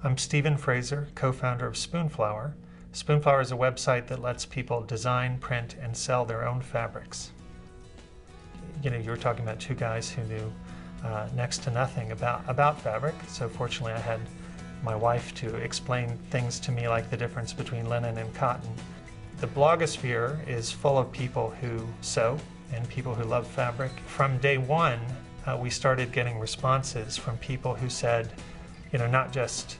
I'm Stephen Fraser, co-founder of Spoonflower. Spoonflower is a website that lets people design, print, and sell their own fabrics. You know, you were talking about two guys who knew next to nothing about fabric, so fortunately I had my wife to explain things to me like the difference between linen and cotton. The blogosphere is full of people who sew and people who love fabric. From day one, we started getting responses from people who said, you know, not just,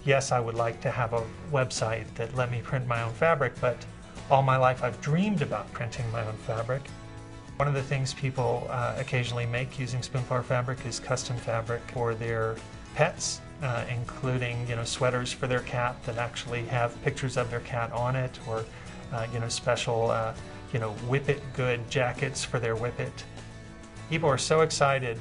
yes, I would like to have a website that let me print my own fabric, but all my life I've dreamed about printing my own fabric. One of the things people occasionally make using Spoonflower fabric is custom fabric for their pets, including, you know, sweaters for their cat that actually have pictures of their cat on it, or you know, special you know, Whippet good jackets for their Whippet. People are so excited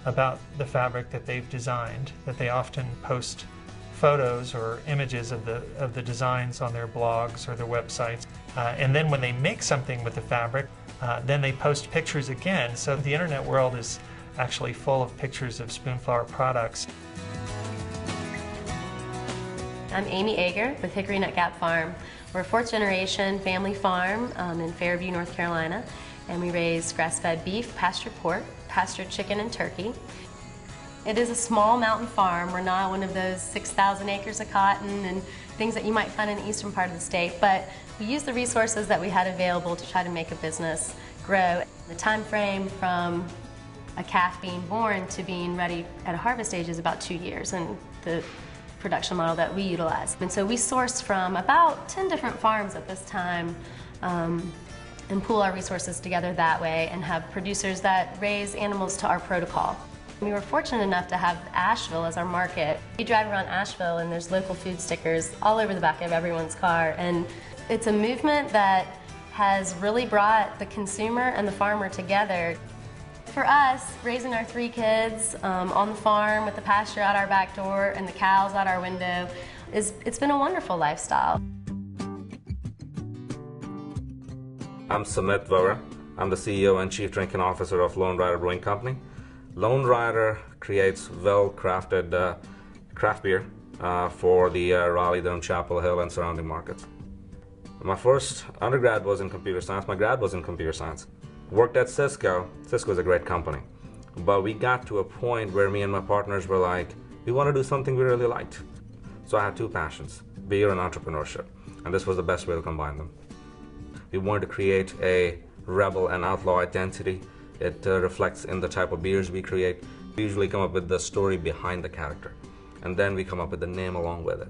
about the fabric that they've designed that they often post photos or images of the designs on their blogs or their websites. And then when they make something with the fabric, then they post pictures again. So the internet world is actually full of pictures of Spoonflower products. I'm Amy Ager with Hickory Nut Gap Farm. We're a fourth-generation family farm in Fairview, North Carolina, and we raise grass-fed beef, pastured pork, pastured chicken, and turkey. It is a small mountain farm. We're not one of those 6,000 acres of cotton and things that you might find in the eastern part of the state, but we use the resources that we had available to try to make a business grow. The time frame from a calf being born to being ready at a harvest stage is about 2 years, and the production model that we utilize. And so we source from about 10 different farms at this time and pool our resources together that way and have producers that raise animals to our protocol. We were fortunate enough to have Asheville as our market. You drive around Asheville and there's local food stickers all over the back of everyone's car, and it's a movement that has really brought the consumer and the farmer together. For us, raising our 3 kids on the farm with the pasture out our back door and the cows out our window, it's been a wonderful lifestyle. I'm Sumit Vora. I'm the CEO and Chief Drinking Officer of LoneRider Brewing Company. LoneRider creates well-crafted craft beer for the Raleigh, Durham, Chapel Hill, and surrounding markets. My first undergrad was in computer science. My grad was in computer science. Worked at Cisco. Cisco is a great company. But we got to a point where me and my partners were like, we want to do something we really liked. So I had 2 passions, beer and entrepreneurship. And this was the best way to combine them. We wanted to create a rebel and outlaw identity. It reflects in the type of beers we create. We usually come up with the story behind the character. And then we come up with the name along with it.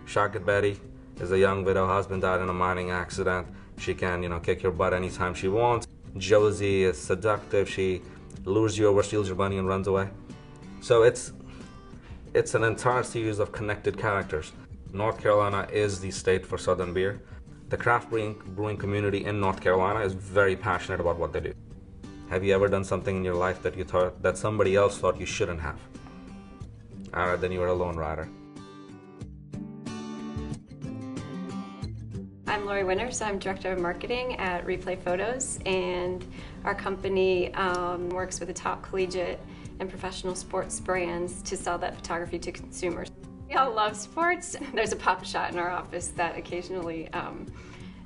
Shaka Betty is a young widow. Husband died in a mining accident. She can, you know, kick your butt anytime she wants. Josie is seductive. She lures you over, steals your money, and runs away. So it's an entire series of connected characters. North Carolina is the state for Southern beer. The craft brewing community in North Carolina is very passionate about what they do. Have you ever done something in your life that you thought that somebody else thought you shouldn't have? Then you were a lone rider. I'm Lori Winters. I'm Director of Marketing at Replay Photos, and our company works with the top collegiate and professional sports brands to sell that photography to consumers. We all love sports. There's a pop shot in our office that occasionally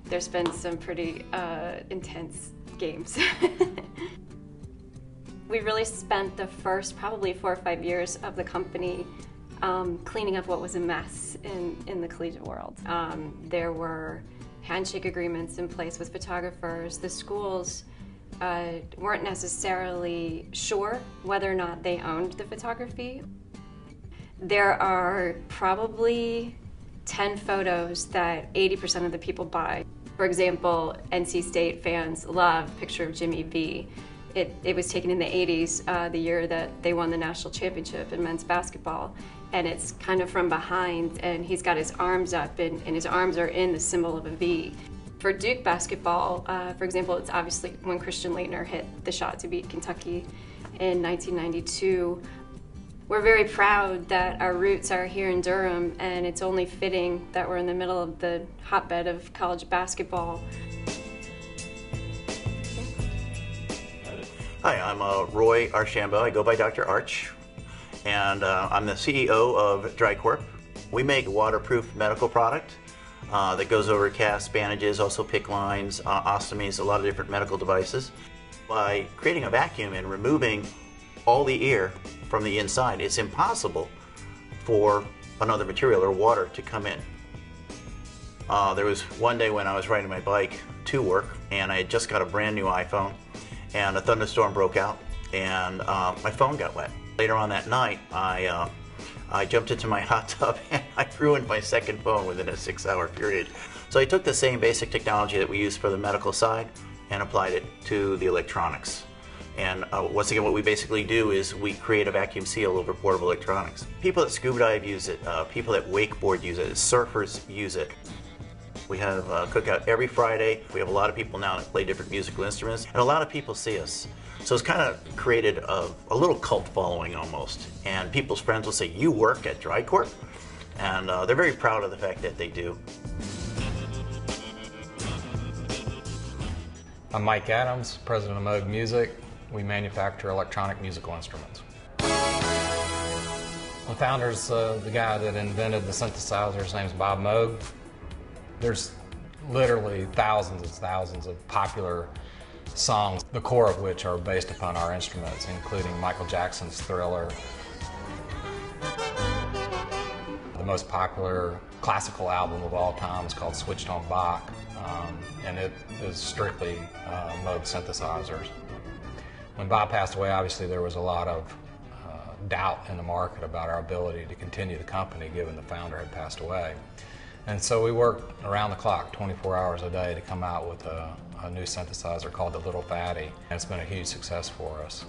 there's been some pretty intense games. We really spent the first probably 4 or 5 years of the company cleaning up what was a mess in the collegiate world. There were handshake agreements in place with photographers. The schools weren't necessarily sure whether or not they owned the photography. There are probably 10 photos that 80% of the people buy. For example, NC State fans love a picture of Jimmy V. It was taken in the 80s, the year that they won the national championship in men's basketball. And it's kind of from behind, and he's got his arms up, and his arms are in the symbol of a V. For Duke basketball, for example, it's obviously when Christian Laettner hit the shot to beat Kentucky in 1992. We're very proud that our roots are here in Durham, and it's only fitting that we're in the middle of the hotbed of college basketball. Hi, I'm Roy Archambault. I go by Dr. Arch, and I'm the CEO of DryCorp. We make a waterproof medical product that goes over casts, bandages, also PICC lines, ostomies, a lot of different medical devices. By creating a vacuum and removing all the air from the inside, it's impossible for another material or water to come in. There was one day when I was riding my bike to work and I had just got a brand new iPhone and a thunderstorm broke out and my phone got wet. Later on that night I jumped into my hot tub and I ruined my second phone within a 6-hour period. So I took the same basic technology that we use for the medical side and applied it to the electronics. And once again, what we basically do is we create a vacuum seal over portable electronics. People that scuba dive use it, people that wakeboard use it, surfers use it. We have a cookout every Friday. We have a lot of people now that play different musical instruments, and a lot of people see us. So it's kind of created a little cult following almost. And people's friends will say, "You work at DryCorp?" And they're very proud of the fact that they do. I'm Mike Adams, president of Moog Music. We manufacture electronic musical instruments. The founder's the guy that invented the synthesizer. His name's Bob Moog. There's literally thousands and thousands of popular songs, the core of which are based upon our instruments, including Michael Jackson's Thriller. The most popular classical album of all time is called Switched on Bach, and it is strictly Moog synthesizers. When Bob passed away, obviously there was a lot of doubt in the market about our ability to continue the company given the founder had passed away. And so we worked around the clock, 24 hours a day, to come out with a new synthesizer called the Little Fatty, and it's been a huge success for us.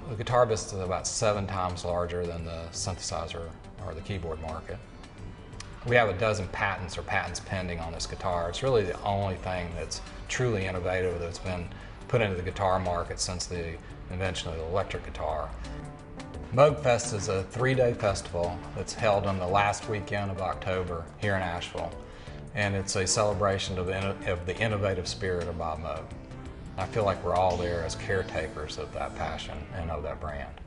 The guitar business is about 7 times larger than the synthesizer or the keyboard market. We have a dozen patents or patents pending on this guitar. It's really the only thing that's truly innovative that's been put into the guitar market since the invention of the electric guitar. Moog Fest is a 3-day festival that's held on the last weekend of October here in Asheville, and it's a celebration of the innovative spirit of Bob Moog. I feel like we're all there as caretakers of that passion and of that brand.